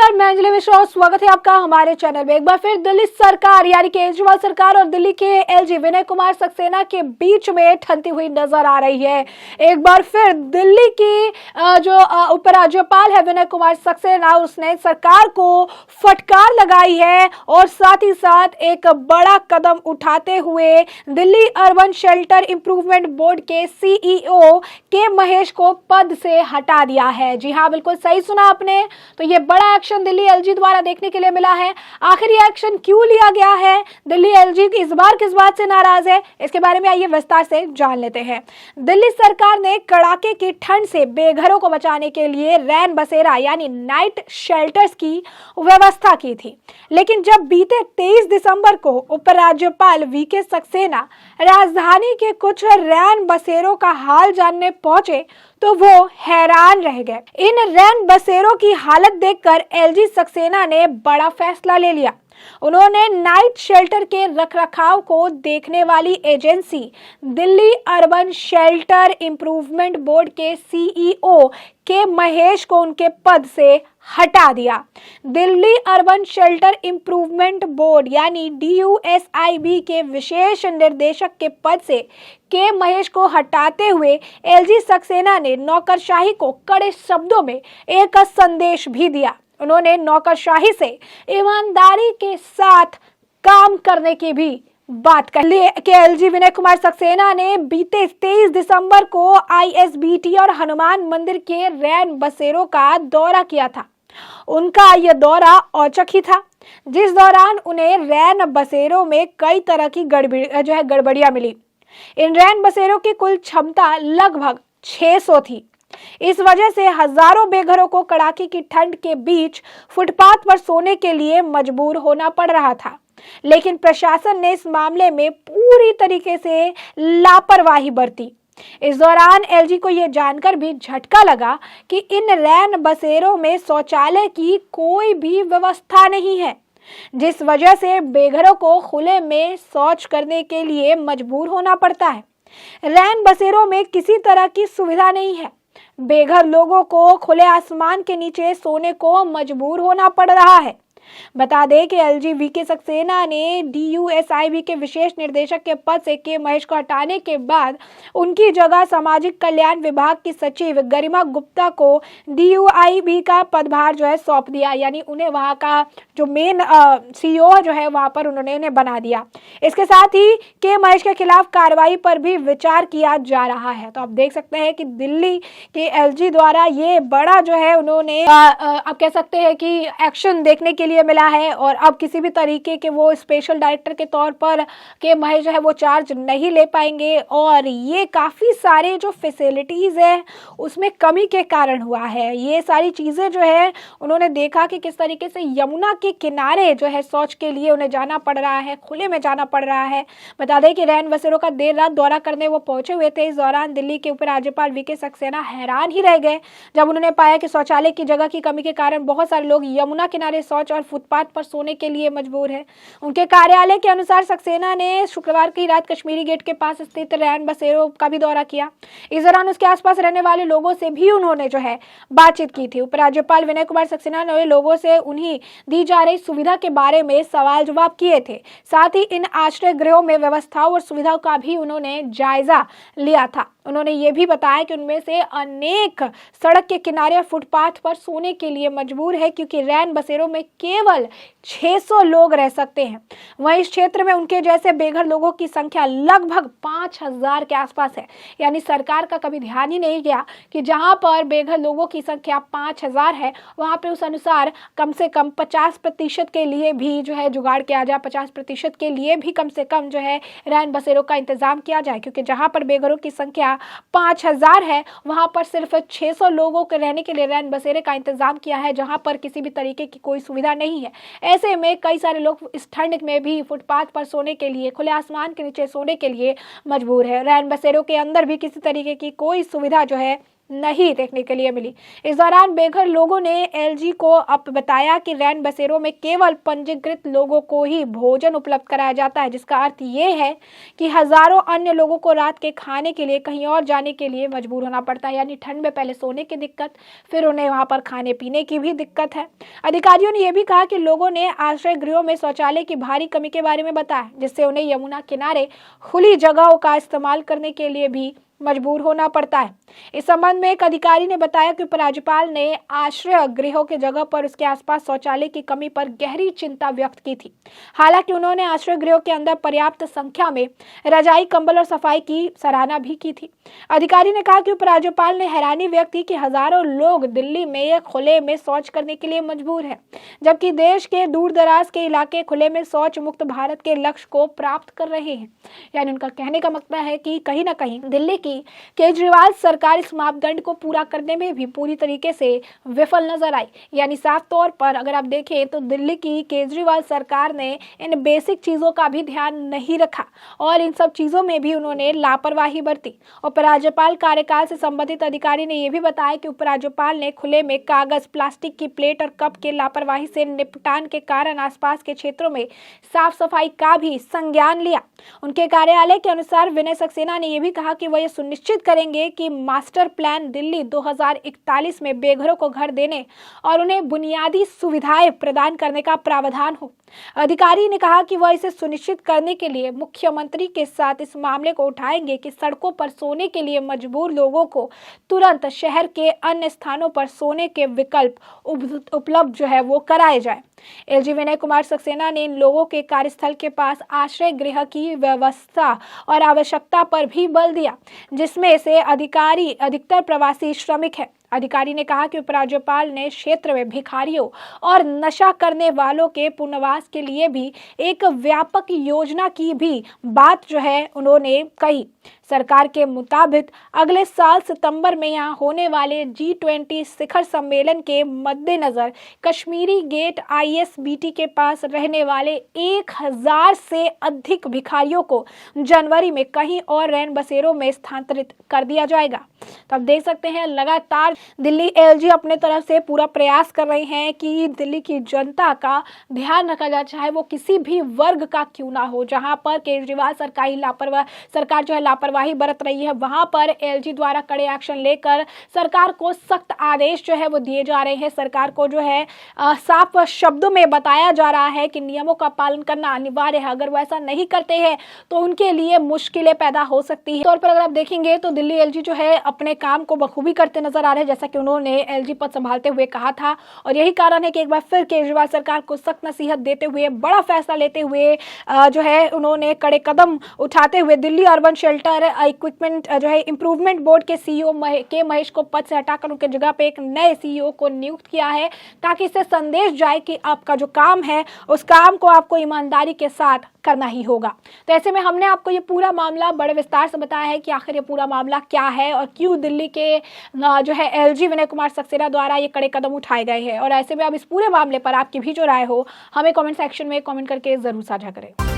नमस्कार, मैं अंजलि मिश्रा और स्वागत है आपका हमारे चैनल में। एक बार फिर दिल्ली सरकार यानी केजरीवाल सरकार और दिल्ली के एलजी विनय कुमार सक्सेना के बीच में ठनती हुई नजर आ रही है। एक बार फिर दिल्ली की जो उपराज्यपाल है विनय कुमार सक्सेना, उसने सरकार को फटकार लगाई है और साथ ही साथ एक बड़ा कदम उठाते हुए Delhi urban shelter improvement board के सीईओ के महेश को पद से हटा दिया है। जी हाँ, बिल्कुल सही सुना आपने। तो ये बड़ा एक्शन दिल्ली एलजी द्वारा देखने के लिए मिला है। आखिर ये एक्शन क्यों लिया गया है, दिल्ली एलजी इस बार किस बात से नाराज है, इसके बारे में आइए विस्तार से जान लेते हैं। दिल्ली सरकार ने कड़ाके की ठंड से बेघरों को बचाने के लिए रैन बसेरा यानी नाइट शेल्टर्स की व्यवस्था की थी, लेकिन जब बीते 23 दिसंबर को उपराज्यपाल वीके सक्सेना राजधानी के कुछ रैन बसेरों का हाल जानने पहुंचे तो वो हैरान रह गए। इन रैन बसेरों की हालत देखकर एलजी सक्सेना ने बड़ा फैसला ले लिया। उन्होंने नाइट शेल्टर के रखरखाव को देखने वाली agency Delhi urban shelter improvement board के सीईओ के महेश को उनके पद से हटा दिया। Delhi urban shelter improvement board यानी DUSIB के विशेष निर्देशक के पद से के महेश को हटाते हुए एलजी सक्सेना ने नौकरशाही को कड़े शब्दों में एक संदेश भी दिया। उन्होंने नौकरशाही से ईमानदारी के साथ काम करने की भी बात कर ली कि एलजी विनय कुमार सक्सेना ने बीते 23 दिसंबर को ISBT और हनुमान मंदिर के रैन बसेरों का दौरा किया था। उनका यह दौरा औचक ही था, जिस दौरान उन्हें रैन बसेरों में कई तरह की गड़बड़ियां मिली। इन रैन बसेरों की कुल क्षमता लगभग 600 थी। इस वजह से हजारों बेघरों को कड़ाके की ठंड के बीच फुटपाथ पर सोने के लिए मजबूर होना पड़ रहा था, लेकिन प्रशासन ने इस मामले में पूरी तरीके से लापरवाही बरती। इस दौरान एलजी को यह जानकर भी झटका लगा कि इन रैन बसेरों में शौचालय की कोई भी व्यवस्था नहीं है, जिस वजह से बेघरों को खुले में शौच करने के लिए मजबूर होना पड़ता है। रैन बसेरों में किसी तरह की सुविधा नहीं है। बेघर लोगों को खुले आसमान के नीचे सोने को मजबूर होना पड़ रहा है। बता दें कि एलजी वीके सक्सेना ने DUSIB के विशेष निर्देशक के पद से के महेश को हटाने के बाद उनकी जगह सामाजिक कल्याण विभाग की सचिव गरिमा गुप्ता को DUIB का पदभार सौंप दिया, यानी उन्हें वहां का जो मेन CEO वहां पर उन्होंने बना दिया। इसके साथ ही के महेश के खिलाफ कार्रवाई पर भी विचार किया जा रहा है। तो आप देख सकते हैं कि दिल्ली के एलजी द्वारा ये बड़ा उन्होंने आप कह सकते हैं कि एक्शन देखने के लिए मिला है और अब किसी भी तरीके के वो स्पेशल डायरेक्टर के तौर पर के महेश वो चार्ज नहीं ले पाएंगे और ये काफी सारे जो फैसिलिटीज है उसमें कमी के कारण हुआ है। ये सारी चीजें उन्होंने देखा कि किस तरीके से यमुना के किनारे शौच के लिए उन्हें जाना पड़ रहा है, खुले में जाना पड़ रहा है। बता दें कि रैन बसेरों का देर रात दौरा करने वो पहुंचे हुए थे। इस दौरान दिल्ली के उपराज्यपाल वीके सक्सेना हैरान ही रह गए जब उन्होंने पाया कि शौचालय की जगह की कमी के कारण बहुत सारे लोग यमुना किनारे शौच और फुटपाथ पर सोने के लिए मजबूर है। उनके कार्यालय के अनुसार सक्सेना ने शुक्रवार की रात कश्मीरी गेट के पास स्थित रैन बसेरों का भी दौरा किया। इस दौरान उसके आसपास रहने वाले लोगों से भी उन्होंने बातचीत की थी। उपराज्यपाल विनय कुमार सक्सेना ने लोगों से उन्हें दी जा रही सुविधा के बारे में सवाल जवाब किए थे। साथ ही इन आश्रय गृहों में व्यवस्थाओं और सुविधाओं का भी उन्होंने जायजा लिया था। उन्होंने ये भी बताया कि उनमें से अनेक सड़क के किनारे और फुटपाथ पर सोने के लिए मजबूर है, क्योंकि रैन बसेरों में केवल 600 लोग रह सकते हैं। वहीं इस क्षेत्र में उनके जैसे बेघर लोगों की संख्या लगभग 5000 के आसपास है। यानी सरकार का कभी ध्यान ही नहीं गया कि जहां पर बेघर लोगों की संख्या 5000 है वहां पे उस अनुसार कम से कम 50% के लिए भी जुगाड़ किया जाए, 50% के लिए भी कम से कम रैन बसेरों का इंतजाम किया जाए, क्योंकि जहां पर बेघरों की संख्या 5000 है वहां पर सिर्फ 600 लोगों के रहने के लिए रैन बसेरे का इंतजाम किया है, जहां पर किसी भी तरीके की कोई सुविधा नहीं है। ऐसे में कई सारे लोग इस ठंड में भी फुटपाथ पर सोने के लिए, खुले आसमान के नीचे सोने के लिए मजबूर है। रैन बसेरों के अंदर भी किसी तरीके की कोई सुविधा नहीं देखने के लिए मिली। इस दौरान बेघर लोगों ने एलजी को अब बताया कि रैन बसेरों में केवल पंजीकृत लोगों को ही भोजन उपलब्ध कराया जाता है, जिसका अर्थ ये है कि हजारों अन्य लोगों को रात के खाने के लिए कहीं और जाने के लिए मजबूर होना पड़ता है। यानी ठंड में पहले सोने की दिक्कत, फिर उन्हें वहां पर खाने पीने की भी दिक्कत है। अधिकारियों ने यह भी कहा कि लोगों ने आश्रय गृहों में शौचालय की भारी कमी के बारे में बताया, जिससे उन्हें यमुना किनारे खुली जगहों का इस्तेमाल करने के लिए भी मजबूर होना पड़ता है। इस संबंध में एक अधिकारी ने बताया कि उपराज्यपाल ने आश्रय गृहों के जगह पर उसके आसपास शौचालय की कमी पर गहरी चिंता व्यक्त की थी। हालांकि उन्होंने आश्रय गृहों के अंदर पर्याप्त संख्या में रजाई, कंबल और सफाई की सराहना भी की थी। अधिकारी ने कहा कि उपराज्यपाल ने हैरानी व्यक्त की कि हजारों लोग दिल्ली में खुले में शौच करने के लिए मजबूर हैं, जबकि देश के दूर दराज के इलाके खुले में शौच मुक्त भारत के लक्ष्य को प्राप्त कर रहे हैं। यानी उनका कहने का मतलब है कि कहीं ना कहीं दिल्ली की केजरीवाल सरकार इस मापदंड को पूरा करने में भी पूरी तरीके से विफल नजर आई। यानी साफ तौर पर अगर आप देखें तो दिल्ली की केजरीवाल सरकार ने इन बेसिक चीजों का भी ध्यान नहीं रखा और इन सब चीजों में भी उन्होंने लापरवाही बरती। उपराज्यपाल कार्यकाल से संबंधित अधिकारी ने यह भी बताया कि उपराज्यपाल ने खुले में कागज, प्लास्टिक की प्लेट और कप के लापरवाही से निपटान के कारण आसपास के क्षेत्रों में साफ सफाई का भी संज्ञान लिया। उनके कार्यालय के अनुसार विनय सक्सेना ने यह भी कहा कि वह यह सुनिश्चित करेंगे कि मास्टर प्लान दिल्ली 2041 में बेघरों को घर देने और उन्हें बुनियादी सुविधाएं प्रदान करने का प्रावधान हो। अधिकारी ने कहा कि वह इसे सुनिश्चित करने के लिए मुख्यमंत्री के साथ इस मामले को उठाएंगे कि सड़कों पर सोने के लिए मजबूर लोगों को तुरंत शहर के अन्य स्थानों पर सोने के विकल्प उपलब्ध वो कराए जाए। एलजी विनय कुमार सक्सेना ने इन लोगों के कार्यस्थल के पास आश्रय गृह की व्यवस्था और आवश्यकता पर भी बल दिया, जिसमें से अधिकतर प्रवासी श्रमिक हैं। अधिकारी ने कहा कि उपराज्यपाल ने क्षेत्र में भिखारियों और नशा करने वालों के पुनर्वास के लिए भी एक व्यापक योजना की भी बात उन्होंने कही। सरकार के मुताबिक अगले साल सितंबर में यहां होने वाले G20 शिखर सम्मेलन के मद्देनजर कश्मीरी गेट ISBT के पास रहने वाले 1000 से अधिक भिखारियों को जनवरी में कहीं और रैन बसेरों में स्थानांतरित कर दिया जाएगा। तो आप देख सकते हैं लगातार दिल्ली LG अपने तरफ से पूरा प्रयास कर रहे हैं कि दिल्ली की जनता का ध्यान रखा जाए, चाहे वो किसी भी वर्ग का क्यों ना हो। जहां पर केजरीवाल सरकार लापरवाही बरत रही है, वहां पर LG द्वारा कड़े एक्शन लेकर सरकार को सख्त आदेश वो दिए जा रहे हैं। सरकार को साफ शब्दों में बताया जा रहा है कि नियमों का पालन करना अनिवार्य है। अगर वो ऐसा नहीं करते हैं तो उनके लिए मुश्किलें पैदा हो सकती है। तौर पर अगर आप देखेंगे तो दिल्ली LG अपने काम को बखूबी करते नजर आ रहे हैं, जैसा कि उन्होंने LG पद संभालते हुए कहा था। और यही कारण है कि एक बार फिर केजरीवाल सरकार को सख्त नसीहत देते हुए, बड़ा फैसला लेते हुए उन्होंने कड़े कदम उठाते हुए Delhi urban shelter equipment improvement board के CEO के महेश को पद से हटाकर उनके जगह पे एक नए CEO को नियुक्त किया है, ताकि इससे संदेश जाए कि आपका जो काम है उस काम को आपको ईमानदारी के साथ करना ही होगा। तो ऐसे में हमने आपको ये पूरा मामला बड़े विस्तार से बताया है कि आखिर ये पूरा मामला क्या है और क्यों दिल्ली के LG विनय कुमार सक्सेना द्वारा ये कड़े कदम उठाए गए हैं। और ऐसे में अब इस पूरे मामले पर आपकी भी जो राय हो हमें कमेंट सेक्शन में कमेंट करके जरूर साझा करें।